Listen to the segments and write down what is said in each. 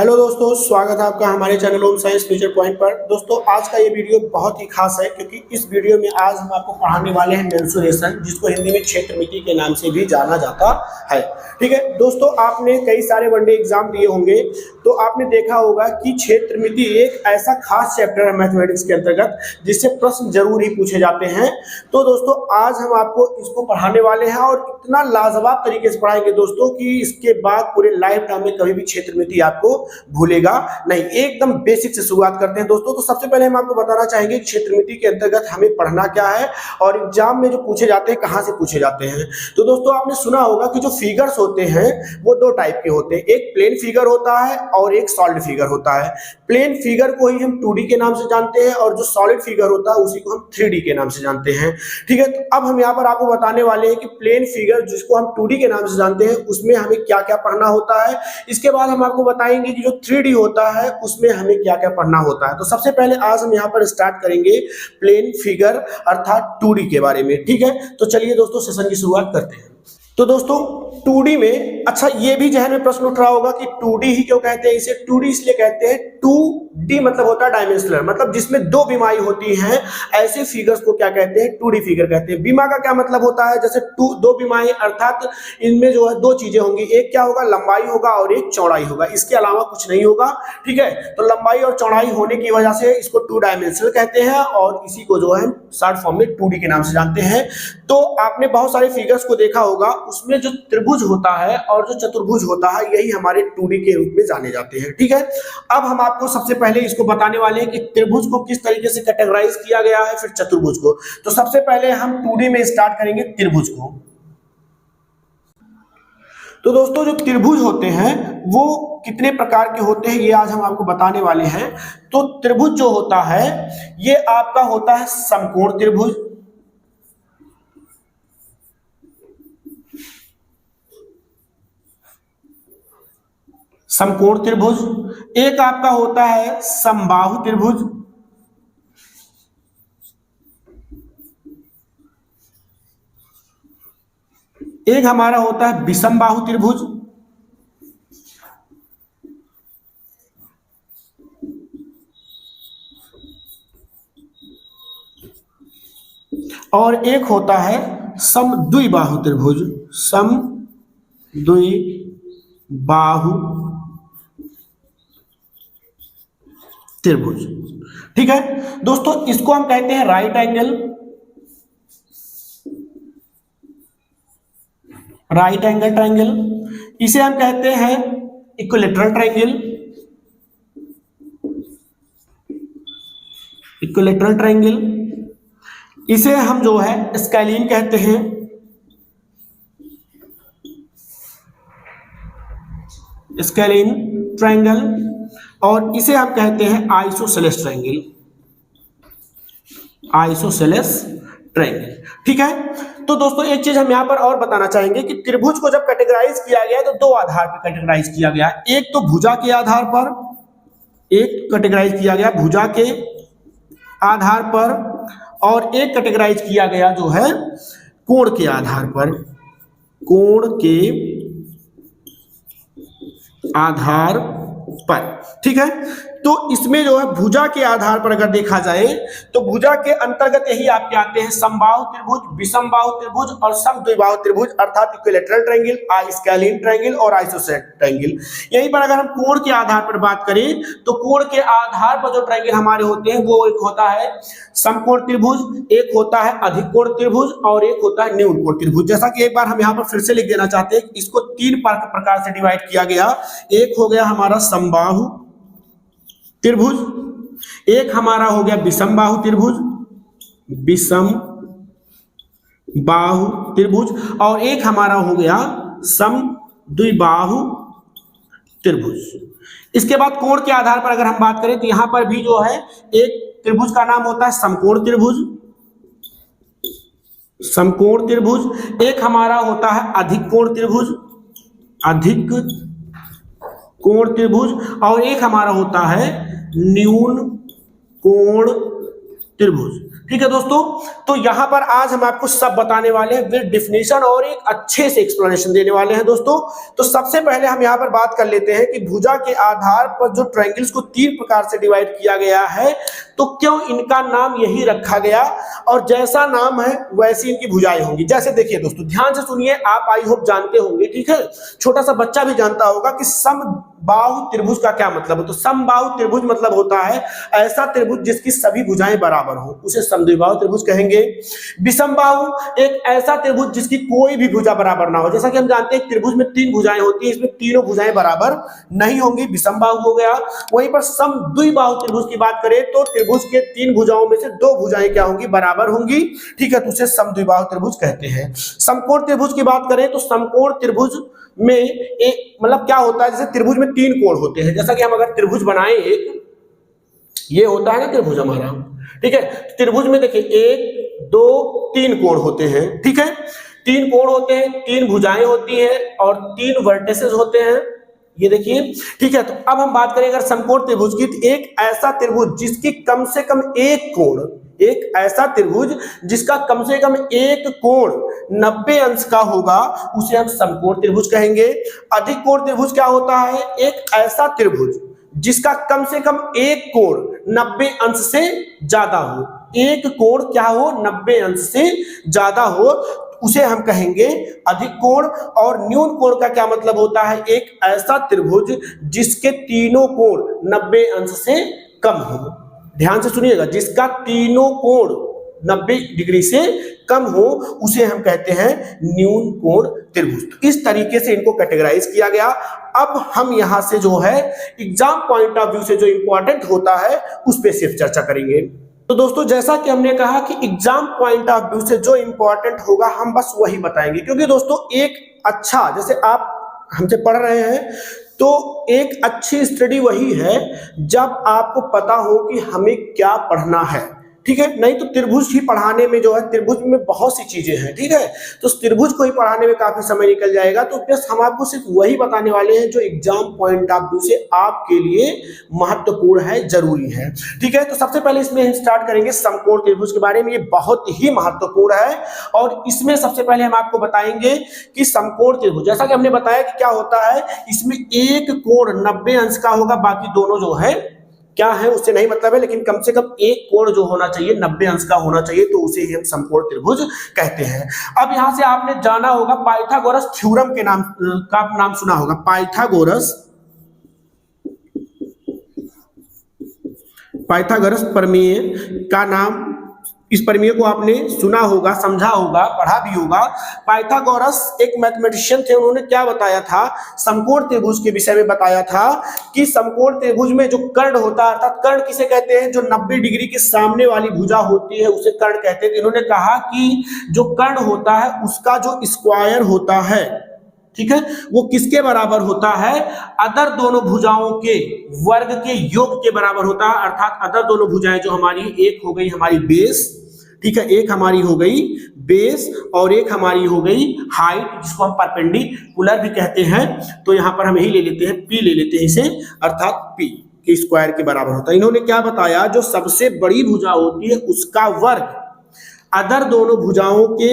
Hello दोस्तों, स्वागत है आपका हमारे channel home science future point पर। दोस्तों आज का ये वीडियो बहुत ही खास है क्योंकि इस वीडियो में आज हम आपको पढ़ाने वाले हैं मेंसुरेशन, जिसको हिंदी में क्षेत्रमिति के नाम से भी जाना जाता है। ठीक है दोस्तों, आपने कई सारे वनडे एग्जाम दिए होंगे तो आपने देखा होगा कि क्षेत्रमिति एक ऐसा खास चैप्टर है मैथमेटिक्स के अंतर्गत जिससे प्रश्न जरूर ही पूछे जाते हैं। तो दोस्तों आज हम आपको इसको पढ़ाने वाले हैं और इतना लाजवाब तरीके से पढ़ाएंगे दोस्तों कि इसके बाद पूरे लाइफ टाइम में कभी भी क्षेत्रमिति आपको भूलेगा नहीं। एकदम बेसिक से शुरुआत करते हैं दोस्तों। तो सबसे पहले हम आपको बताना चाहेंगे क्षेत्रमिति के अंतर्गत हमें पढ़ना क्या है और एग्जाम में जो पूछे जाते हैं कहां से पूछे जाते हैं। तो दोस्तों आपने सुना होगा कि जो फिगर्स होते हैं वो दो टाइप के होते हैं, एक प्लेन फिगर होता है और एक सॉलिड फिगर होता है। प्लेन फिगर को ही हम 2D के नाम से जानते हैं और जो सॉलिड फिगर होता है उसी को हम 3D के नाम से जानते हैं। ठीक है, तो अब हम यहाँ पर आपको बताने वाले हैं कि प्लेन फिगर जिसको हम 2D के नाम से जानते हैं उसमें हमें क्या क्या पढ़ना होता है। इसके बाद हम आपको बताएंगे कि जो 3D होता है उसमें हमें क्या क्या पढ़ना होता है। तो सबसे पहले आज हम यहाँ पर स्टार्ट करेंगे प्लेन फिगर अर्थात 2D के बारे में। ठीक है, तो चलिए दोस्तों सेशन की शुरुआत करते हैं। तो दोस्तों 2D में, अच्छा ये भी जहन में प्रश्न उठ रहा होगा कि 2D ही क्यों कहते हैं इसे। 2D इसलिए कहते हैं, 2D मतलब होता है डायमेंशनल, मतलब जिसमें दो बीमारी होती हैं ऐसे फिगर्स को क्या कहते हैं, 2D फिगर कहते हैं। बीमा का क्या मतलब होता है, जैसे दो बीमारी अर्थात इनमें जो है दो चीजें होंगी, एक क्या होगा लंबाई होगा और एक चौड़ाई होगा, इसके अलावा कुछ नहीं होगा। ठीक है, तो लंबाई और चौड़ाई होने की वजह से इसको 2 डायमेंशनल कहते हैं और इसी को जो है शॉर्ट फॉर्म में 2D के नाम से जानते हैं। तो आपने बहुत सारे फिगर्स को देखा होगा, उसमें जो त्रिभुज होता है और जो चतुर्भुज होता है यही हमारे 2D के रूप में जाने जाते हैं। ठीक है, अब हम आपको सबसे पहले इसको बताने वाले हैं कि त्रिभुज को किस तरीके से कैटेगराइज किया गया है, फिर चतुर्भुज को। तो सबसे पहले हम 2D में स्टार्ट करेंगे त्रिभुज को। तो दोस्तों जो त्रिभुज होते हैं वो कितने प्रकार के होते हैं ये आज हम आपको बताने वाले हैं। तो त्रिभुज जो होता है ये आपका होता है समकोण त्रिभुज, समकोण त्रिभुज। एक आपका होता है समबाहु त्रिभुज, एक हमारा होता है विषमबाहु त्रिभुज, और एक होता है समद्विबाहु त्रिभुज, समद्विबाहु त्रिभुज। ठीक है दोस्तों, इसको हम कहते हैं right angle, right angle triangle. इसे हम कहते हैं इक्विलैटरल ट्रायंगल, इक्विलैटरल ट्रायंगल। इसे हम जो है स्केलीन कहते हैं, स्केलीन ट्रायंगल। और इसे हम कहते हैं आइसोसेलेस ट्रायंगल, आइसोसेलेस ट्रायंगल। ठीक है, तो दोस्तों एक चीज हम यहां पर और बताना चाहेंगे कि त्रिभुज को जब कैटेगराइज किया गया तो दो आधार पर कैटेगराइज किया गया। एक तो भुजा के आधार पर, एक कैटेगराइज किया गया भुजा के आधार पर, और एक कैटेगराइज किया गया जो है कोण के आधार पर, कोण के आधार पर। ठीक है, तो इसमें जो है भुजा के आधार पर अगर देखा जाए तो भुजा के अंतर्गत यही आपके आते हैं समबाहु त्रिभुज, विषमबाहु त्रिभुज और समद्विबाहु त्रिभुज अर्थात इक्विलैटरल ट्रायंगल, स्केलीन ट्रायंगल और आइसोसेलेस ट्रायंगल। यहीं पर अगर हम कोण के आधार पर बात करें तो कोण के आधार पर जो ट्रायंगल हमारे होते हैं वो एक होता है समकोण त्रिभुज, एक होता है अधिक कोण त्रिभुज और एक होता है न्यून कोण त्रिभुज। जैसा कि एक बार हम यहाँ पर फिर से लिख देना चाहते हैं, इसको तीन प्रकार से डिवाइड किया गया। एक हो गया हमारा समबाहु त्रिभुज, एक हमारा हो गया विषमबाहु त्रिभुज, विषम बाहु त्रिभुज, और एक हमारा हो गया समद्विबाहु त्रिभुज। इसके बाद कोण के आधार पर अगर हम बात करें तो यहां पर भी जो है एक त्रिभुज का नाम होता है समकोण त्रिभुज, समकोण त्रिभुज। एक हमारा होता है अधिक कोण त्रिभुज, अधिक कोण त्रिभुज, और एक हमारा होता है न्यून कोण त्रिभुज। ठीक है दोस्तों, तो यहां पर आज हम आपको सब बताने वाले हैं विद डिफिनेशन और एक अच्छे से एक्सप्लेनेशन देने वाले हैं दोस्तों। तो सबसे पहले हम यहां पर बात कर लेते हैं कि भुजा के आधार पर जो ट्रायंगल्स को 3 प्रकार से डिवाइड किया गया है, तो क्यों इनका नाम यही रखा गया, और जैसा नाम है वैसी इनकी भुजाएं होंगी। जैसे देखिए दोस्तों, ध्यान से सुनिए, आप आई होप जानते होंगे, ठीक है, छोटा सा बच्चा भी जानता होगा कि समबाहु त्रिभुज का क्या मतलब है। तो समबाहु त्रिभुज मतलब होता है ऐसा त्रिभुज जिसकी सभी भुजाएं बराबर हो, उसे समद्विबाहु त्रिभुज कहेंगे। विषमबाहु एक ऐसा त्रिभुज जिसकी कोई भी भुजा बराबर ना हो। जैसा कि हम जानते हैं त्रिभुज में 3 भुजाएं होती हैं, इसमें तीनों भुजाएं बराबर नहीं होंगी, विषमबाहु हो गया। वहीं पर समद्विबाहु त्रिभुज की बात करें तो त्रिभुज के 3 भुजाओं में से 2 भुजाएं क्या होंगी, बराबर होंगी, ठीक है, तो उसे समद्विबाहु त्रिभुज कहते हैं। समकोण त्रिभुज की बात करें तो समकोण त्रिभुज में एक मतलब क्या होता है, जैसे त्रिभुज में 3 कोण होते हैं। जैसा कि हम अगर त्रिभुज बनाएं, एक ये होता है ना त्रिभुज हमारा, ठीक है, त्रिभुज में देखिए 1 2 3 कोण होते हैं, ठीक है, 3 कोण होते हैं, 3 भुजाएं होती हैं और 3 वर्टिसेस होते हैं, ये देखिए, ठीक है। तो अब हम बात करें अगर समकोण त्रिभुज की, तो एक ऐसा त्रिभुज जिसकी कम से कम एक कोण, एक ऐसा त्रिभुज जिसका कम से कम एक कोण 90 अंश का होगा, उसे हम समकोण त्रिभुज कहेंगे। अधिक कोण त्रिभुज क्या होता है, एक ऐसा त्रिभुज जिसका कम से कम एक कोण 90 अंश से ज्यादा हो, एक कोण क्या हो, 90 अंश से ज्यादा हो, उसे हम कहेंगे अधिक कोण। और न्यून कोण का क्या मतलब होता है, एक ऐसा त्रिभुज जिसके तीनों कोण 90 अंश से कम हो। ध्यान से सुनिएगा, जिसका तीनों कोण 90 डिग्री से कम हो, उसे हम कहते हैं न्यून कोण त्रिभुज। तो इस तरीके से इनको कैटेगराइज किया गया। अब हम यहां से जो है एग्जाम पॉइंट ऑफ व्यू से जो इंपॉर्टेंट होता है उस पर सिर्फ चर्चा करेंगे। तो दोस्तों, जैसा कि हमने कहा कि एग्जाम पॉइंट ऑफ व्यू से जो इंपॉर्टेंट होगा हम बस वही बताएंगे, क्योंकि दोस्तों एक अच्छा, जैसे आप हमसे पढ़ रहे हैं, तो एक अच्छी स्टडी वही है जब आपको पता हो कि हमें क्या पढ़ना है, ठीक है। नहीं तो त्रिभुज ही पढ़ाने में जो है, त्रिभुज में बहुत सी चीजें हैं, ठीक है, तो त्रिभुज को ही पढ़ाने में काफी समय निकल जाएगा। तो प्लस हम आपको सिर्फ वही बताने वाले हैं जो एग्जाम पॉइंट ऑफ व्यू से आपके लिए महत्वपूर्ण है, जरूरी है, ठीक है। तो सबसे पहले इसमें हम स्टार्ट करेंगे समकोण त्रिभुज के बारे में। ये बहुत ही महत्वपूर्ण है और इसमें सबसे पहले हम आपको बताएंगे कि समकोण त्रिभुज, जैसा कि हमने बताया कि क्या होता है, इसमें एक कोण 90 अंश का होगा, बाकी दोनों जो है क्या है उससे नहीं मतलब है, लेकिन कम से कम एक कोण जो होना चाहिए 90 अंश का होना चाहिए, तो उसे ही हम समकोण त्रिभुज कहते हैं। अब यहां से आपने जाना होगा पाइथागोरस थ्योरम के नाम का नाम सुना होगा, पाइथागोरस प्रमेय का नाम, इस प्रमेय को आपने सुना होगा, समझा होगा, पढ़ा भी होगा। पाइथागोरस एक मैथमेटिशियन थे, उन्होंने क्या बताया था, समकोण त्रिभुज के विषय में बताया था कि समकोण त्रिभुज में जो कर्ण होता है, अर्थात कर्ण किसे कहते हैं, जो 90 डिग्री के सामने वाली भुजा होती है उसे कर्ण कहते हैं। इन्होंने कहा कि जो कर्ण होता है उसका जो स्क्वायर होता है, ठीक है, वो किसके बराबर होता है, अदर दोनों भुजाओं के वर्ग के योग के बराबर होता है। अर्थात अदर दोनों भुजाएं जो हमारी, एक हो गई हमारी बेस, ठीक है, एक हमारी हो गई बेस और एक हमारी हो गई हाइट, जिसको हम परपेंडिकुलर भी कहते हैं। तो यहां पर हम यही ले लेते हैं, पी ले लेते हैं इसे, अर्थात पी के स्क्वायर के बराबर होता है। इन्होंने क्या बताया, जो सबसे बड़ी भुजा होती है उसका वर्ग अदर दोनों भुजाओं के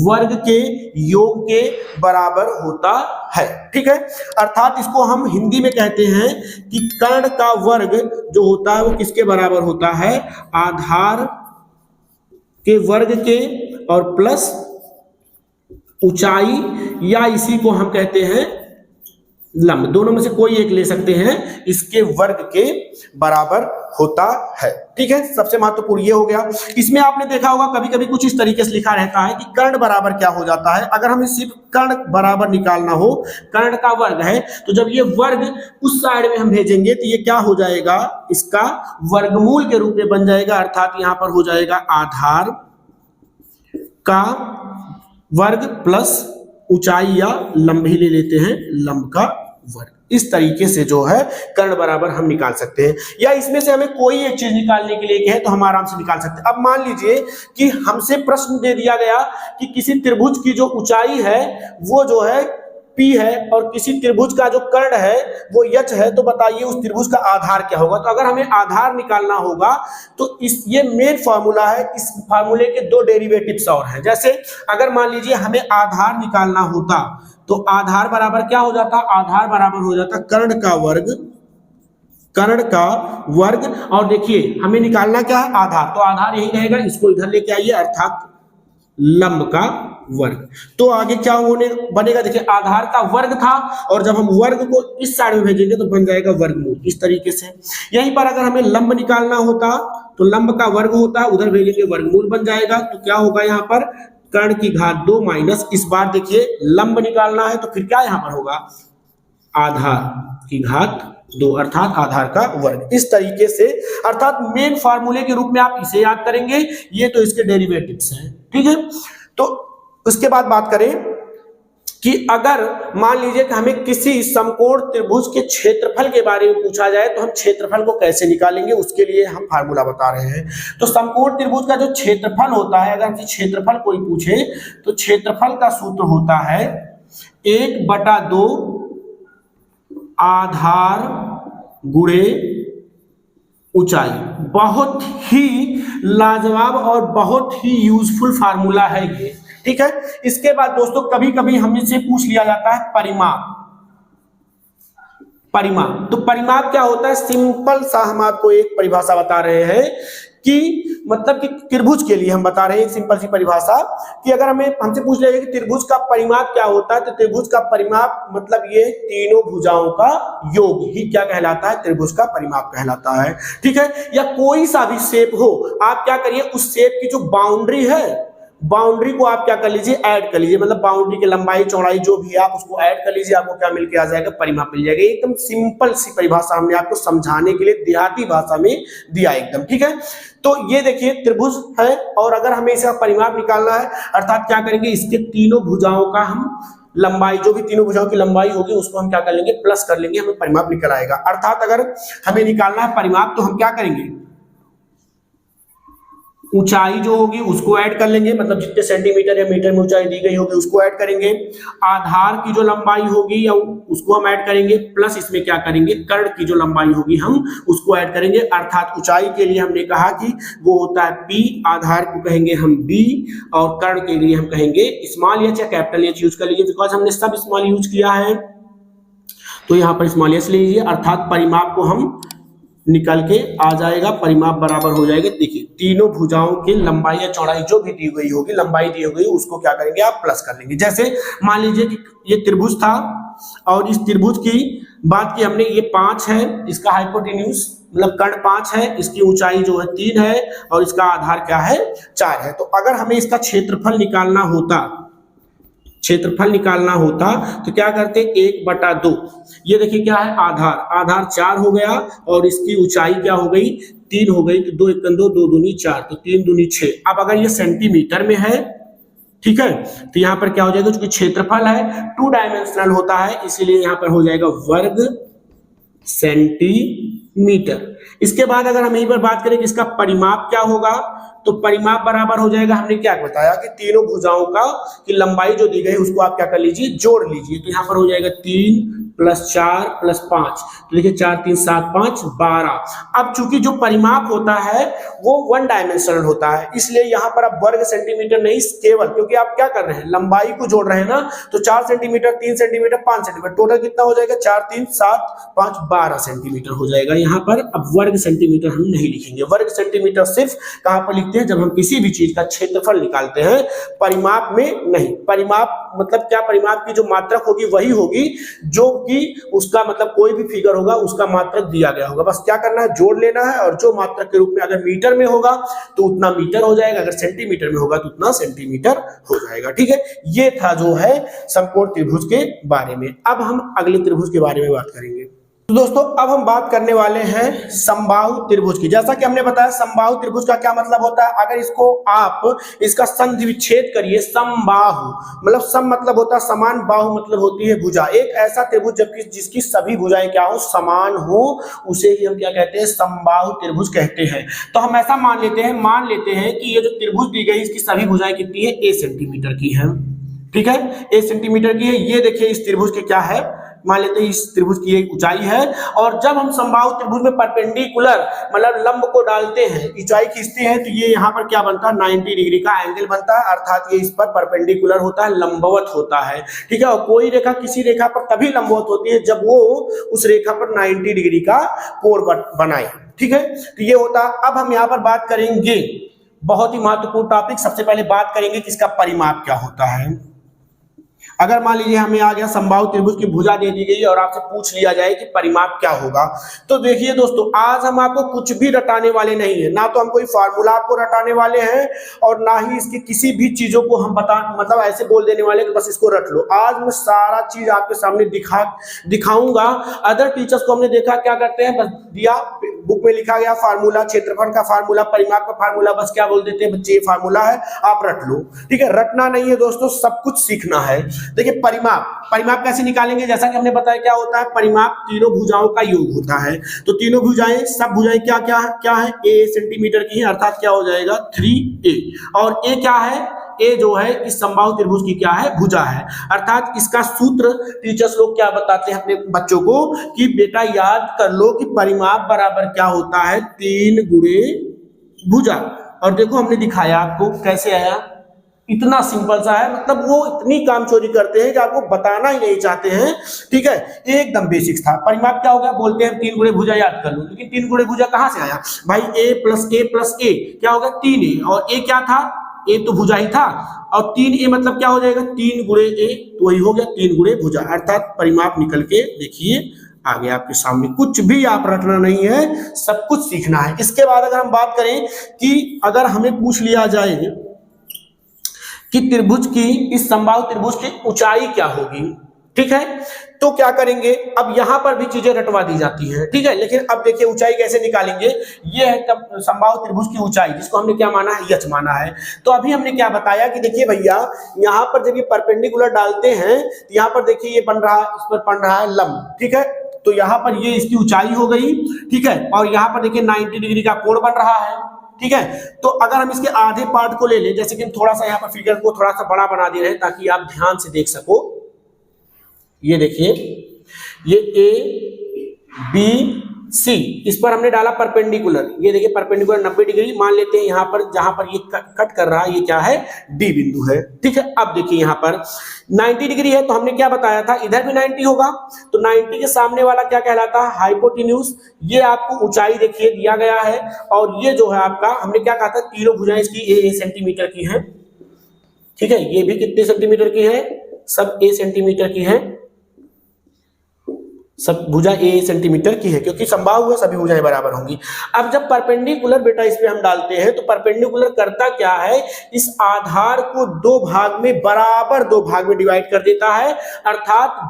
वर्ग के योग के बराबर होता है, ठीक है। अर्थात इसको हम हिंदी में कहते हैं कि कर्ण का वर्ग जो होता है वो किसके बराबर होता है, आधार के वर्ग के और प्लस ऊंचाई, या इसी को हम कहते हैं लंब, दोनों में से कोई एक ले सकते हैं, इसके वर्ग के बराबर होता है, ठीक है। सबसे महत्वपूर्ण ये हो गया। इसमें आपने देखा होगा कभी कभी कुछ इस तरीके से लिखा रहता है कि कर्ण बराबर क्या हो जाता है। अगर हमें सिर्फ कर्ण बराबर निकालना हो, कर्ण का वर्ग है, तो जब ये वर्ग उस साइड में हम भेजेंगे तो ये क्या हो जाएगा, इसका वर्गमूल के रूप में बन जाएगा। अर्थात यहां पर हो जाएगा आधार का वर्ग प्लस ऊंचाई या लंब ही ले लेते हैं, लंब का वर्ग। इस तरीके से जो है कर्ण बराबर हम निकाल सकते हैं, या इसमें से हमें कोई एक चीज निकालने के लिए कहे तो हम आराम से निकाल सकते हैं। अब मान लीजिए कि हमसे प्रश्न दे दिया गया कि किसी त्रिभुज की जो ऊंचाई है वो जो है P है और किसी त्रिभुज का जो कर्ण है वो H है, तो बताइए उस त्रिभुज का आधार क्या होगा। तो अगर हमें आधार निकालना होगा तो ये मेन फॉर्मूला है। इस फॉर्मूले के दो डेरिवेटिव्स और हैं। जैसे अगर मान लीजिए हमें आधार निकालना होता तो आधार बराबर क्या हो जाता, आधार बराबर हो जाता कर्ण का वर्ग। और देखिए हमें निकालना क्या है, आधार, तो आधार यही रहेगा, इसको इधर लेके आइए, अर्थात लंब का वर्ग। तो आगे क्या होने बनेगा, देखिए आधार का वर्ग था और जब हम वर्ग को इस साइड में भेजेंगे तो बन जाएगा वर्गमूल, इस तरीके से। यहीं पर अगर हमें लंब निकालना होता तो लंब का वर्ग होता, उधर भेजेंगे वर्गमूल बन जाएगा। तो क्या होगा यहाँ पर कर्ण की घात 2 माइनस, इस बार देखिए लंब निकालना है तो फिर क्या यहाँ पर होगा, आधार की घात 2 अर्थात आधार का वर्ग। इस तरीके से अर्थात मेन फार्मूले के रूप में आप इसे याद करेंगे। ये तो इसके डेरिवेटिव्स हैं, ठीक है। तो उसके बाद बात करें कि अगर मान लीजिए कि हमें किसी समकोण त्रिभुज के क्षेत्रफल के बारे में पूछा जाए तो हम क्षेत्रफल को कैसे निकालेंगे, उसके लिए हम फार्मूला बता रहे हैं। तो समकोण त्रिभुज का जो क्षेत्रफल होता है, अगर हमसे क्षेत्रफल कोई पूछे तो क्षेत्रफल का सूत्र होता है 1/2 आधार गुणे ऊंचाई। बहुत ही लाजवाब और बहुत ही यूजफुल फार्मूला है ये, ठीक है। इसके बाद दोस्तों कभी कभी हमसे पूछ लिया जाता है परिमाप। तो परिमाप क्या होता है, सिंपल सा हम आपको एक परिभाषा बता रहे हैं कि मतलब कि त्रिभुज के लिए हम बता रहे हैं एक सिंपल सी परिभाषा कि अगर हमसे पूछ लिया कि त्रिभुज का परिमाप क्या होता है, तो त्रिभुज का परिमाप मतलब ये तीनों भुजाओं का योग ही क्या कहलाता है, त्रिभुज का परिमाप कहलाता है, ठीक है। या कोई सा भी शेप हो, आप क्या करिए उस शेप की जो बाउंड्री है, बाउंड्री को आप क्या कर लीजिए, ऐड कर लीजिए, मतलब बाउंड्री की लंबाई चौड़ाई जो भी है आप उसको ऐड कर लीजिए, आपको क्या मिलके आ जाएगा, परिमाप मिल जाएगा। एकदम सिंपल सी परिभाषा हमने आपको समझाने के लिए देहाती भाषा में दिया एकदम, ठीक है। तो ये देखिए त्रिभुज है और अगर हमें इसका परिमाप निकालना है अर्थात क्या करेंगे, इसके तीनों भुजाओं का हम लंबाई, जो भी तीनों भुजाओं की लंबाई होगी उसको हम क्या कर लेंगे, प्लस कर लेंगे, हमें परिमाप निकल आएगा। अर्थात अगर हमें निकालना है परिमाप तो हम क्या करेंगे, ऊंचाई जो होगी उसको ऐड कर लेंगे, मतलब जितने सेंटीमीटर या मीटर में ऊंचाई दी गई होगी उसको ऐड करेंगे। आधार की जो लंबाई होगी या उसको हम ऐड करेंगे, प्लस इसमें क्या करेंगे, कर्ण की जो लंबाई होगी हम उसको ऐड करेंगे। अर्थात ऊंचाई के लिए हमने कहा कि वो होता है P, आधार को कहेंगे हम B और कर्ण के लिए हम कहेंगे स्मॉल एच या कैपिटल एच यूज कर लीजिए, बिकॉज हमने सब स्मॉल यूज किया है तो यहाँ पर स्मॉल एच ले लीजिए। अर्थात परिमाप को हम निकल के आ जाएगा, परिमाप बराबर हो जाएगा, देखिए तीनों भुजाओं की लंबाई या चौड़ाई जो भी दी गई होगी, लंबाई दी गई उसको क्या करेंगे आप प्लस कर लेंगे। जैसे मान लीजिए कि ये त्रिभुज था और इस त्रिभुज की बात की हमने, ये 5 है, इसका हाइपोटेन्यूज मतलब कर्ण 5 है, इसकी ऊंचाई जो है 3 है और इसका आधार क्या है 4 है। तो अगर हमें इसका क्षेत्रफल निकालना होता तो क्या करते, 1/2, ये देखिए क्या है, आधार 4 हो गया और इसकी ऊंचाई क्या हो गई, 3 हो गई, तो 2 1 2 2 दूनी 4, तो 3 दूनी 6। अब अगर ये सेंटीमीटर में है, ठीक है, तो यहाँ पर क्या हो जाएगा, क्योंकि क्षेत्रफल है 2 डायमेंशनल होता है इसीलिए यहाँ पर हो जाएगा वर्ग सेंटीमीटर। इसके बाद अगर हम यहीं पर बात करें कि इसका परिमाप क्या होगा, तो परिमाप बराबर हो जाएगा, हमने क्या बताया कि तीनों भुजाओं का की लंबाई जो दी गई उसको आप क्या कर लीजिए, जोड़ लीजिए। तो यहाँ पर हो जाएगा 3 + 4 + 5, तो देखिए 4 3 7 5 12। अब चूंकि जो परिमाप होता है वो 1 डायमेंशनल होता है इसलिए यहाँ पर आप वर्ग सेंटीमीटर नहीं केवल, क्योंकि आप क्या कर रहे हैं लंबाई को जोड़ रहे हैं ना, तो 4 सेंटीमीटर 3 सेंटीमीटर 5 सेंटीमीटर, टोटल कितना हो जाएगा, 4 3 7 5 12 सेंटीमीटर हो जाएगा यहाँ पर। अब वर्ग सेंटीमीटर हम नहीं लिखेंगे, वर्ग सेंटीमीटर सिर्फ कहां पर लिखते हैं, जब हम किसी भी चीज का क्षेत्रफल निकालते हैं, परिमाप में नहीं। परिमाप मतलब क्या, परिमाप की जो मात्रक होगी वही होगी जो कि उसका मतलब कोई भी फिगर होगा उसका मात्रक दिया गया होगा, बस क्या करना है जोड़ लेना है, और जो मात्रक के रूप में अगर मीटर में होगा तो उतना मीटर हो जाएगा, अगर सेंटीमीटर में होगा तो उतना सेंटीमीटर हो जाएगा, ठीक है। ये था जो है समकोण त्रिभुज के बारे में। अब हम अगले त्रिभुज के बारे में बात करेंगे। तो दोस्तों अब हम बात करने वाले हैं समबाहु त्रिभुज की। जैसा कि हमने बताया समबाहु त्रिभुज का क्या मतलब होता है, अगर इसको आप इसका संधि विच्छेद करिए, समबाहु मतलब सम मतलब होता है समान, बाहु मतलब होती है भुजा। एक ऐसा त्रिभुज जबकि जिसकी सभी भुजाएं क्या हो, समान हो, उसे ही हम क्या कहते हैं, समबाहु त्रिभुज कहते हैं। तो हम ऐसा मान लेते हैं कि ये जो त्रिभुज दी गई इसकी सभी भुजाएं कितनी है, a सेंटीमीटर की है, ठीक है, 1 सेंटीमीटर की है। ये देखिए इस त्रिभुज के क्या है, मान लेते हैं इस त्रिभुज की एक ऊंचाई है, और जब हम समबाहु त्रिभुज में परपेंडिकुलर मतलब लंब को डालते हैं, ऊंचाई खींचते हैं, तो ये यहाँ पर क्या बनता है, 90 डिग्री का एंगल बनता है, अर्थात ये इस पर परपेंडिकुलर होता है, लंबवत होता है। ठीक है, और कोई रेखा किसी रेखा पर तभी लंबवत होती है जब वो उस रेखा पर 90 डिग्री का कोण बनाए। ठीक है, तो ये होता है। अब हम यहाँ पर बात करेंगे बहुत ही महत्वपूर्ण टॉपिक, सबसे पहले बात करेंगे कि इसका परिमाप क्या होता है। अगर मान लीजिए हमें आ गया समबाहु त्रिभुज की भुजा दे दी गई और आपसे पूछ लिया जाए कि परिमाप क्या होगा, तो देखिए दोस्तों, आज हम आपको कुछ भी रटाने वाले नहीं है, ना तो हम कोई फार्मूला आपको रटाने वाले हैं और ना ही इसकी किसी भी चीजों को हम मतलब ऐसे बोल देने वाले कि बस इसको रट लो। आज मैं सारा चीज आपके सामने दिखाऊंगा। अदर टीचर्स को हमने देखा क्या करते हैं, बस दिया बुक में लिखा गया फार्मूला, क्षेत्रफल का फार्मूला, परिमाप का फार्मूला, बस क्या बोल देते हैं बच्चे, ये फार्मूला है आप रट लो। ठीक है, रटना नहीं है दोस्तों, सब कुछ सीखना है। देखिए परिमाप कैसे निकालेंगे, जैसा कि हमने बताया क्या होता है, परिमाप तीनों भुजाओं का योग होता है। तो तीनों भुजाएं, सब भुजाएं क्या क्या है, क्या है, a सेंटीमीटर की है, अर्थात क्या हो जाएगा 3a, और a क्या है, a जो है इस समबाहु त्रिभुज की क्या है, भुजा है। अर्थात इसका सूत्र टीचर्स लोग क्या बताते हैं अपने बच्चों को कि बेटा याद कर लो कि परिमाप बराबर क्या होता है, 3 गुणे भुजा। और देखो हमने दिखाया आपको कैसे आया, इतना सिंपल सा है, मतलब वो इतनी कामचोरी करते हैं कि आपको बताना ही नहीं चाहते हैं। ठीक है, एकदम बेसिक्स था। परिमाप क्या होगा, बोलते हैं 3 गुणे भुजा, याद कर लो, लेकिन 3 गुणे भुजा कहां से आया भाई, a प्लस a क्या होगा 3a, और a क्या था, a तो भुजा ही था, और 3a मतलब क्या हो जाएगा 3 गुणे a, तो वही हो गया 3 गुणे भुजा। अर्थात परिमाप निकल के देखिए आगे आपके सामने, कुछ भी आप रटना नहीं है, सब कुछ सीखना है। इसके बाद अगर हम बात करें कि अगर हमें पूछ लिया जाए कि त्रिभुज की, इस समबाहु त्रिभुज की ऊंचाई क्या होगी, ठीक है, तो क्या करेंगे, अब यहां पर भी चीजें रटवा दी जाती हैं। ठीक है, लेकिन अब देखिए ऊंचाई कैसे निकालेंगे, ये है तब समबाहु त्रिभुज की ऊंचाई, जिसको हमने क्या माना है, यच माना है। तो अभी हमने क्या बताया कि देखिए भैया, यहां पर जब ये परपेंडिकुलर डालते हैं तो यहां पर देखिए ये बन रहा है, इस पर बन रहा है लंब। ठीक है, तो यहां पर ये इसकी ऊंचाई हो गई। ठीक है, और यहां पर देखिए 90 डिग्री का कोण बन रहा है। ठीक है, तो अगर हम इसके आधे पार्ट को ले लें, जैसे कि हम थोड़ा सा यहाँ पर फिगर को थोड़ा सा बड़ा बना दे रहे हैं ताकि आप ध्यान से देख सको। ये देखिए, ये A B C, इस पर हमने डाला परपेंडिकुलर, ये देखिए परपेंडिकुलर 90 डिग्री मान लेते हैं। यहाँ पर जहां पर ये कट कर रहा है, ये क्या है, D बिंदु है। ठीक है, अब देखिए यहाँ पर 90 डिग्री है, तो हमने क्या बताया था, इधर भी 90 होगा, तो 90 के सामने वाला क्या कहलाता है, हाइपोटेन्यूज। ये आपको ऊंचाई देखिए दिया गया है, और ये जो है आपका, हमने क्या कहा था, तीनों भुजाएं इसकी a सेंटीमीटर की है। ठीक है, ये भी कितने सेंटीमीटर की है, सब a सेंटीमीटर की है, सब भुजा a सेंटीमीटर की है, क्योंकि समबाहु है, सभी भुजाएं बराबर होंगी। अब जब परपेंडिकुलर बेटा इस पे हम डालते हैं, तो परपेंडिकुलर करता क्या है, इस आधार को दो भाग में, बराबर दो भाग में डिवाइड कर देता है। अर्थात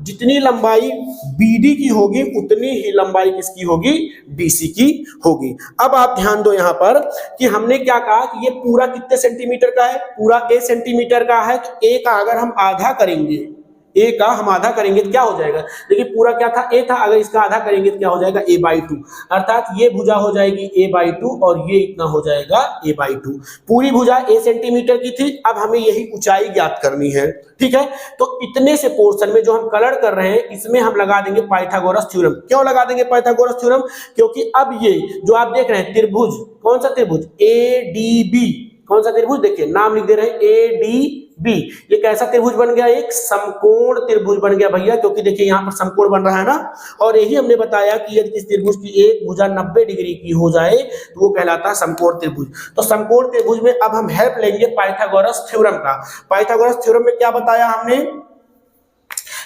जितनी लंबाई BD की होगी उतनी ही लंबाई किसकी होगी, BC की होगी। अब आप ध्यान दो यहाँ पर कि हमने क्या कहा कि ये पूरा कितने सेंटीमीटर का है, पूरा a सेंटीमीटर का है, तो a का अगर हम आधा करेंगे, a का हम आधा करेंगे तो क्या हो जाएगा, देखिए पूरा क्या था, a था, अगर इसका आधा करेंगे तो क्या हो जाएगा, a/2। अर्थात ये भुजा हो जाएगी a/2 और ये इतना हो जाएगा a/2। पूरी भुजा a सेंटीमीटर की थी, अब हमें यही ऊंचाई ज्ञात करनी है। ठीक है, तो इतने से पोर्शन में जो हम कलर कर रहे हैं, इसमें हम लगा देंगे पाइथागोरस थ्योरम। क्यों लगा देंगे पाइथागोरस थ्योरम, क्योंकि अब ये जो आप देख रहे हैं त्रिभुज, कौन सा त्रिभुज, ADB, कौन सा त्रिभुज, देखिए नाम लिख दे रहे हैं ADB, ये कैसा त्रिभुज बन गया, एक समकोण त्रिभुज बन गया भैया, क्योंकि देखिए यहाँ पर समकोण बन रहा है ना। और यही हमने बताया कि यदि इस त्रिभुज की एक भुजा 90 डिग्री की हो जाए तो वो कहलाता है समकोण त्रिभुज। तो समकोण त्रिभुज में अब हम हेल्प लेंगे पाइथागोरस थ्योरम का। पाइथागोरस थ्योरम में क्या बताया हमने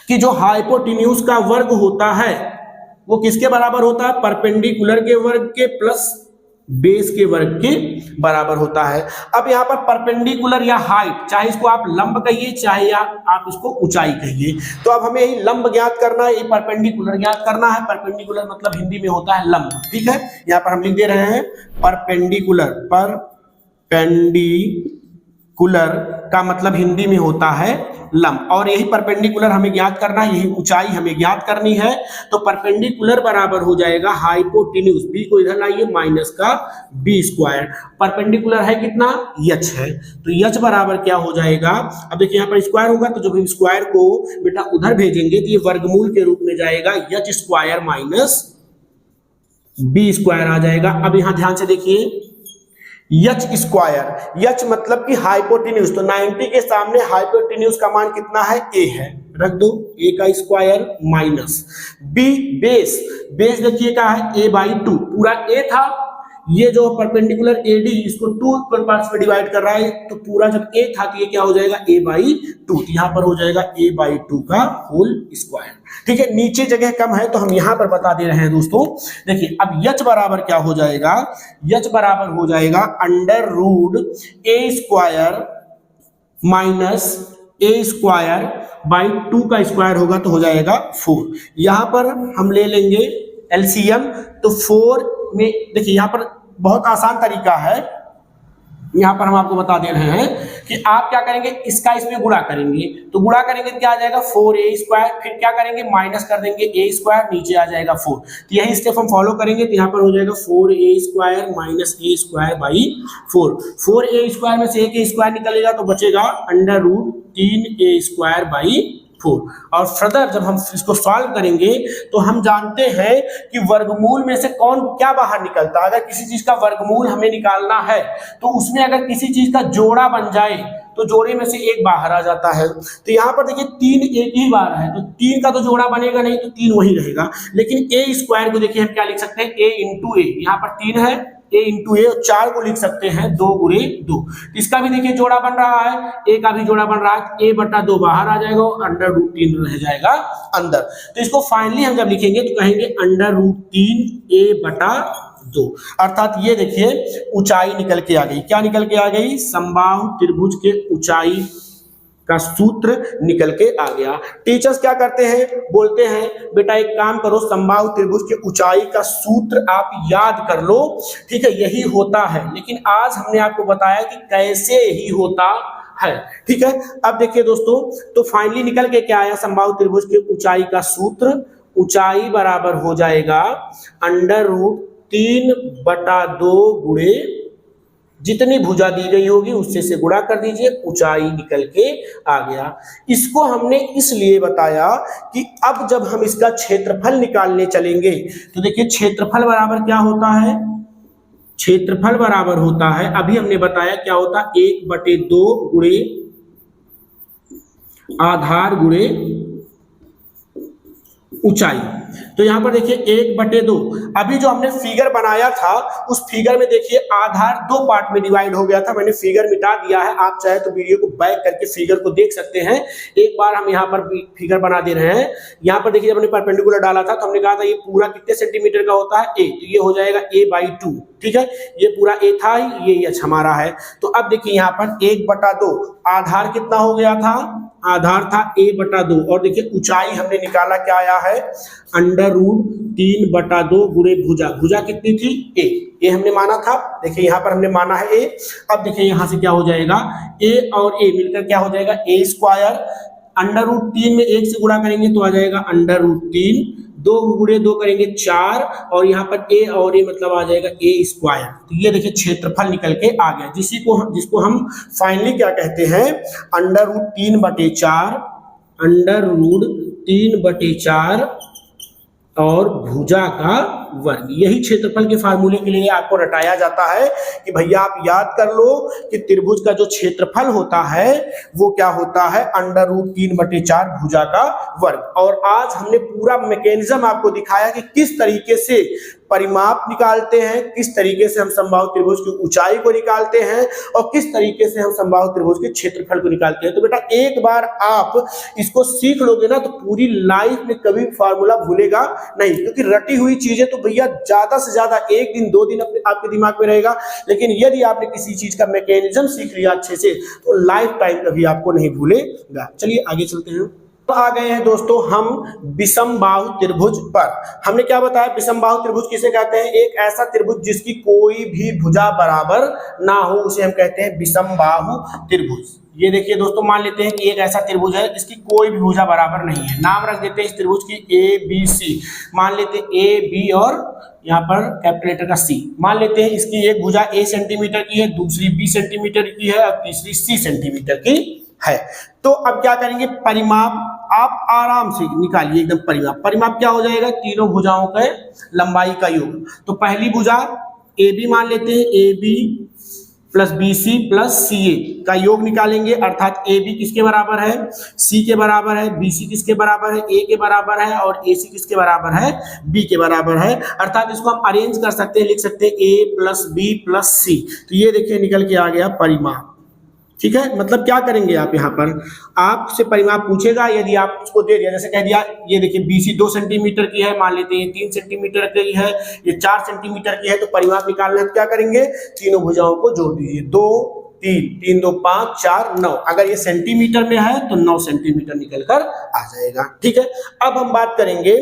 कि जो हाइपोटेन्यूज का वर्ग होता है वो किसके बराबर होता है, परपेंडिकुलर के वर्ग के प्लस बेस के वर्ग के बराबर होता है। अब यहाँ पर परपेंडिकुलर या हाइट, चाहे इसको आप लंब कहिए चाहे आप इसको ऊंचाई कहिए, तो अब हमें यही लंब ज्ञात करना है, ये परपेंडिकुलर ज्ञात करना है। परपेंडिकुलर मतलब हिंदी में होता है लंब। ठीक है, यहाँ पर हम लिख दे रहे हैं परपेंडिकुलर, परपेंडिकुलर कुलर का मतलब हिंदी में होता है लंब, और यही परपेंडिकुलर हमें ज्ञात करना है, यही ऊंचाई हमें ज्ञात करनी है। तो परपेंडिकुलर बराबर हो जाएगा हाइपोटेन्यूज, बी को इधर लाइए, माइनस का बी स्क्वायर। परपेंडिकुलर है कितना, यच है, तो यच बराबर क्या हो जाएगा, अब देखिए यहाँ पर स्क्वायर होगा, तो जब हम स्क्वायर को बेटा उधर भेजेंगे तो ये वर्गमूल के रूप में जाएगा, h square minus b square आ जाएगा। अब यहां ध्यान से देखिए, यच स्क्वायर, यच मतलब कि हाइपोटेन्यूज, तो 90 के सामने हाइपोटेन्यूज का मान कितना है, ए है, रख दो, ए का square minus B base, base देखिए क्या है, a/2, पूरा ए था, ये जो परपेंडिकुलर AD इसको 2 इक्वल पार्ट्स में डिवाइड कर रहा है, तो पूरा जब a था तो ये क्या हो जाएगा, a/2, तो यहां पर हो जाएगा a/2 का होल स्क्वायर। ठीक है, नीचे जगह कम है तो हम यहां पर बता दे रहे हैं दोस्तों। देखिए अब यच बराबर क्या हो जाएगा, यच बराबर हो जाएगा under root a square minus a square by 2 का स्क्वायर होगा तो हो जाएगा 4। यहां पर हम ले लेंगे एलसीएम, तो 4 में देखिए यहाँ पर बहुत आसान तरीका है, यहाँ पर हम आपको बता दे रहे हैं कि आप क्या करेंगे, इसका इसमें गुणा करेंगे, तो गुणा करेंगे तो क्या आ जाएगा 4a स्क्वायर, फिर क्या करेंगे माइनस कर देंगे a स्क्वायर, नीचे आ जाएगा 4। तो यही स्टेप हम फॉलो करेंगे, तो यहाँ पर हो जाएगा 4a square minus a square by 4। 4a square में से a स्क्वायर निकलेगा तो बचेगा under root 3a square by 4। और फर्दर जब हम इसको सॉल्व करेंगे तो हम जानते हैं कि वर्गमूल में से कौन क्या बाहर निकलता है। अगर किसी चीज का वर्गमूल हमें निकालना है तो उसमें अगर किसी चीज का जोड़ा बन जाए तो जोड़े में से एक बाहर आ जाता है। तो यहाँ पर देखिए 3 एक ही बार है, तो 3 का तो जोड़ा बनेगा नहीं, तो 3 वही रहेगा। लेकिन a स्क्वायर को देखिए हम क्या लिख सकते हैं, a इंटू ए, यहाँ पर 3 है, a इंटू ए, 4 को लिख सकते हैं 2 गुणे 2। इसका भी देखिए जोड़ा बन रहा है, a का भी जोड़ा बन रहा है, a/2 बाहर आ जाएगा और अंडर रूट 3 रह जाएगा अंदर। तो इसको फाइनली हम जब लिखेंगे तो कहेंगे अंडर रूट 3a/2, अर्थात ये देखिए ऊंचाई निकल के आ गई। क्या निकल के आ गई, समबाहु त्रिभुज के ऊंचाई का सूत्र निकल के आ गया। टीचर्स क्या करते हैं, बोलते हैं बेटा एक काम करो, समबाहु त्रिभुज के ऊंचाई का सूत्र आप याद कर लो, ठीक है, यही होता है। लेकिन आज हमने आपको बताया कि कैसे ही होता है। ठीक है, अब देखिए दोस्तों, तो फाइनली निकल के क्या आया, समबाहु त्रिभुज के ऊंचाई का सूत्र, ऊंचाई बराबर हो जाएगा अंडर रूट 3/2 गुणे जितनी भुजा दी गई होगी उससे से गुणा कर दीजिए, ऊंचाई निकल के आ गया। इसको हमने इसलिए बताया कि अब जब हम इसका क्षेत्रफल निकालने चलेंगे तो देखिए क्षेत्रफल बराबर क्या होता है, क्षेत्रफल बराबर होता है, अभी हमने बताया क्या होता है, 1/2 गुणे आधार गुणे ऊंचाई। तो यहां पर देखिए 1/2, अभी जो हमने फिगर बनाया था उस फिगर में देखिए आधार 2 पार्ट में डिवाइड हो गया था, मैंने फिगर मिटा दिया है, आप चाहे तो वीडियो को बैक करके फिगर को देख सकते हैं। एक बार हम यहाँ पर फिगर बना दे रहे हैं। यहाँ पर देखिए जब हमने परपेंडिकुलर डाला था तो हमने कहा था ये पूरा कितने सेंटीमीटर का होता है, a, तो ये हो जाएगा a/2, ठीक है, ये पूरा a था, ये h हमारा है। तो अब देखिए यहाँ पर 1/2, आधार कितना हो गया था, आधार था a/2, और देखिए ऊंचाई हमने निकाला क्या आया है, अंडर रूट 3/2 गुणे भुजा, भुजा कितनी थी, a हमने माना था, देखिए यहाँ पर हमने माना है a। अब देखिए यहाँ से क्या हो जाएगा, a और a मिलकर क्या हो जाएगा, a स्क्वायर, अंडर रूट 3 में 1 से गुणा करेंगे तो आ जाएगा अंडर रूट 3, 2 गुणे 2 करेंगे 4, और यहाँ पर a और a मतलब आ जाएगा a स्क्वायर। तो ये देखिए क्षेत्रफल निकल के आ गया, जिसको हम फाइनली क्या कहते हैं, अंडर रूट 3/4, अंडर रूट 3/4 और भुजा का वर्ग। यही क्षेत्रफल के फार्मूले के लिए आपको रटाया जाता है कि भैया आप याद कर लो कि त्रिभुज का जो क्षेत्रफल होता है वो क्या होता है, अंडर रूट 3/4 भुजा का वर्ग। और आज हमने पूरा मैकेनिज्म आपको दिखाया कि किस तरीके से परिमाप निकालते हैं, किस तरीके से हम समबाहु त्रिभुज की ऊंचाई को निकालते हैं, और किस तरीके से हम समबाहु त्रिभुज के क्षेत्रफल को निकालते हैं। तो बेटा एक बार आप इसको सीख लोगे ना तो पूरी लाइफ में कभी फार्मूला भूलेगा नहीं, क्योंकि रटी हुई चीजें तो भैया ज्यादा से ज्यादा 1 दिन 2 दिन आपके दिमाग में रहेगा, लेकिन यदि आपने किसी चीज का मैकेनिज्म सीख लिया अच्छे से तो लाइफ टाइम कभी आपको नहीं भूलेगा। चलिए आगे चलते हैं। तो आ गए हैं दोस्तों हम विषम बाहु त्रिभुज पर। हमने क्या बताया, विषम बाहु त्रिभुज किसे कहते हैं, एक ऐसा त्रिभुज जिसकी कोई भी भुजा बराबर ना हो उसे हम कहते हैं विषम बाहु त्रिभुज। ये देखिए दोस्तों, मान लेते हैं कि एक ऐसा त्रिभुज है जिसकी कोई भी भुजा बराबर नहीं है, नाम रख देते हैं इस त्रिभुज की ए बी सी। मान लेते हैं ए बी और यहाँ पर कैपिटल लेटर का सी। मान लेते हैं इसकी एक भुजा ए सेंटीमीटर की है, दूसरी बी सेंटीमीटर की है और तीसरी सी सेंटीमीटर की है। तो अब क्या करेंगे, परिमाप आप आराम से निकालिए एकदम। परिमाप, परिमाप क्या हो जाएगा, तीनों भुजाओं के लंबाई का योग। तो पहली भुजा ए बी मान लेते हैं, a b plus b c plus c a का योग निकालेंगे, अर्थात ए बी किसके बराबर है, सी के बराबर है, बी सी किसके बराबर है, ए के बराबर है और ए सी किसके बराबर है, बी के बराबर है। अर्थात इसको हम अरेंज कर सकते हैं, लिख सकते हैं ए प्लस बी प्लस सी। तो ये देखिए निकल के आ गया परिमाप। ठीक है, मतलब क्या करेंगे आप, यहाँ पर आपसे परिमाप पूछेगा, यदि आप उसको दे दिया, जैसे कह दिया ये देखिए बीसी 2 सेंटीमीटर की है, मान लेते हैं 3 सेंटीमीटर की है, ये 4 सेंटीमीटर की है, तो परिमाप निकालना है तो क्या करेंगे, तीनों भुजाओं को जोड़ दीजिए, 2 3 3 2 5 4 9। अगर ये सेंटीमीटर में है तो 9 सेंटीमीटर निकल कर आ जाएगा। ठीक है, अब हम बात करेंगे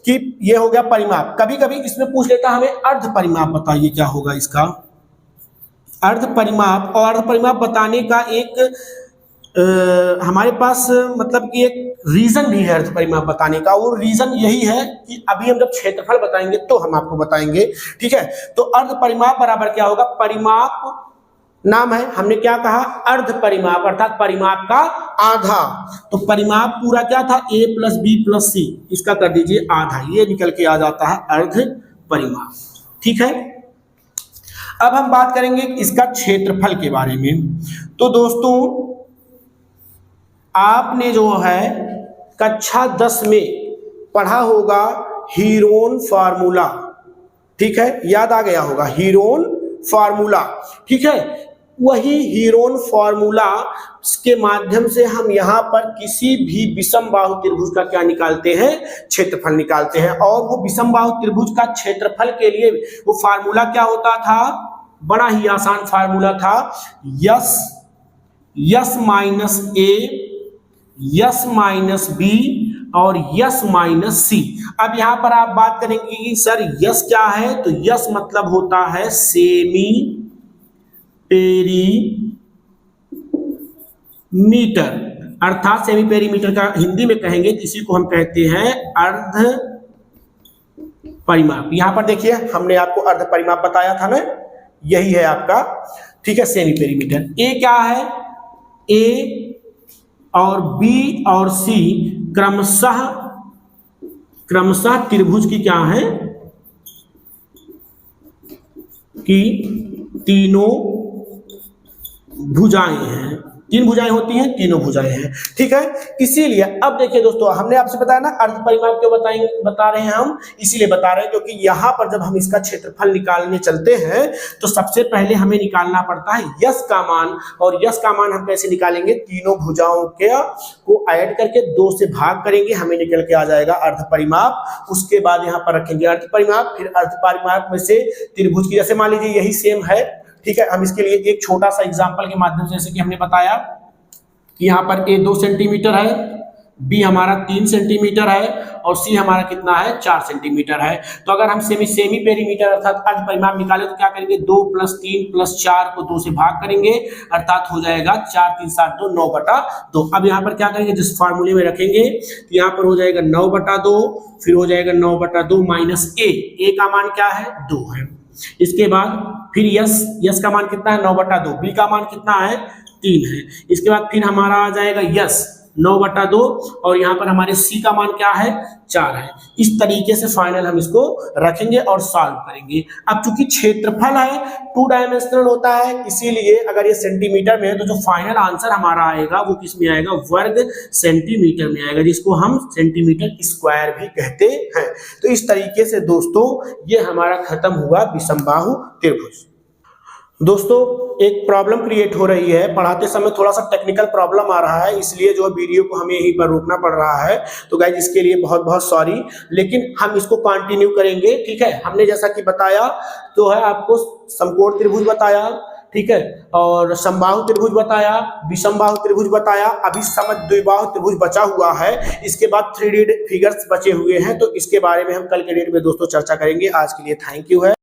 कि ये हो गया परिमाप। कभी कभी इसमें पूछ लेता हमें अर्ध परिमाप, बताइए क्या होगा इसका अर्ध परिमाप। और अर्ध परिमाप बताने का एक हमारे पास मतलब कि एक रीजन भी है अर्ध परिमाप बताने का। वो रीजन यही है कि अभी हम जब क्षेत्रफल बताएंगे तो हम आपको बताएंगे। ठीक है, तो अर्ध परिमाप बराबर क्या होगा, परिमाप नाम है, हमने क्या कहा, अर्ध परिमाप, अर्थात परिमाप का आधा। तो परिमाप पूरा क्या था, a प्लस बी प्लस सी, इसका कर दीजिए आधा, ये निकल के आ जाता है अर्ध परिमाप। ठीक है, अब हम बात करेंगे इसका क्षेत्रफल के बारे में। तो दोस्तों आपने जो है कक्षा 10 में पढ़ा होगा हीरोन फार्मूला। ठीक है, याद आ गया होगा हीरोन फार्मूला। ठीक है, वही हीरोन फार्मूला के माध्यम से हम यहाँ पर किसी भी विषम बाहु त्रिभुज का क्या निकालते हैं, क्षेत्रफल निकालते हैं। और वो विषम बाहु त्रिभुज का क्षेत्रफल के लिए वो फार्मूला क्या होता था, बड़ा ही आसान फार्मूला था, यस माइनस ए, यस माइनस बी और यस माइनस सी। अब यहां पर आप बात करेंगे कि सर यस क्या है, तो यस मतलब होता है सेमी पेरीमीटर, अर्थात सेमी पेरीमीटर का हिंदी में कहेंगे तो इसी को हम कहते हैं अर्ध परिमाप। यहां पर देखिए हमने आपको अर्ध परिमाप बताया था ना, यही है आपका। ठीक है, सेमी पेरीमीटर। ए क्या है, ए और बी और सी क्रमशः त्रिभुज की क्या है, कि तीनों भुजाएं हैं। 3 भुजाएं होती हैं, तीनों भुजाएं हैं। ठीक है, इसीलिए अब देखिए दोस्तों, हमने आपसे बताया ना अर्ध परिमाप क्यों बता रहे हैं हम, इसीलिए बता रहे हैं क्योंकि यहाँ पर जब हम इसका क्षेत्रफल निकालने चलते हैं तो सबसे पहले हमें निकालना पड़ता है यस का मान। और यस का मान हम कैसे निकालेंगे, तीनों भुजाओं को ऐड करके 2 से भाग करेंगे, हमें निकल के आ जाएगा अर्ध परिमाप। उसके बाद यहाँ पर रखेंगे अर्ध परिमाप, फिर अर्ध परिमाप में से त्रिभुज की, जैसे मान लीजिए यही सेम है। ठीक है, हम इसके लिए एक छोटा सा एग्जांपल के माध्यम से, जैसे कि हमने बताया कि यहाँ पर ए 2 सेंटीमीटर है, बी हमारा 3 सेंटीमीटर है और सी हमारा कितना है, 4 सेंटीमीटर है। तो अगर हम सेमी पेरीमीटर अर्थात अर्ध परिमाप निकाले तो क्या करेंगे, 2 + 3 + 4 को 2 से भाग करेंगे, अर्थात हो जाएगा 4 3 7 2 9/2। अब यहाँ पर क्या करेंगे, जिस फार्मूले में रखेंगे तो यहाँ पर हो जाएगा 9/2, फिर हो जाएगा 9/2 माइनस ए का मान क्या है, 2 है। इसके बाद फिर यस का मान कितना है, 9/2, बी का मान कितना है, 3 है। इसके बाद फिर हमारा आ जाएगा यस 9/2 और यहाँ पर हमारे सी का मान क्या है, 4 है। इस तरीके से फाइनल हम इसको रखेंगे और सॉल्व करेंगे। अब चूंकि क्षेत्रफल है 2 डायमेंशनल होता है, इसीलिए अगर ये सेंटीमीटर में है तो जो फाइनल आंसर हमारा आएगा वो किस में आएगा, वर्ग सेंटीमीटर में आएगा, जिसको हम सेंटीमीटर स्क्वायर भी कहते हैं। तो इस तरीके से दोस्तों ये हमारा खत्म हुआ विषम बाहु त्रिभुज। दोस्तों एक प्रॉब्लम क्रिएट हो रही है, पढ़ाते समय थोड़ा सा टेक्निकल प्रॉब्लम आ रहा है, इसलिए जो वीडियो को हमें यहीं पर रोकना पड़ रहा है। तो गाइज इसके लिए बहुत बहुत सॉरी, लेकिन हम इसको कंटिन्यू करेंगे। ठीक है, हमने जैसा कि बताया तो है आपको समकोण त्रिभुज बताया, ठीक है, और समबाहु त्रिभुज बताया, विषमबाहु त्रिभुज बताया, अभी समद्विबाहु त्रिभुज बचा हुआ है। इसके बाद 3D फिगर्स बचे हुए हैं, तो इसके बारे में हम कल के डेट में दोस्तों चर्चा करेंगे। आज के लिए थैंक यू है।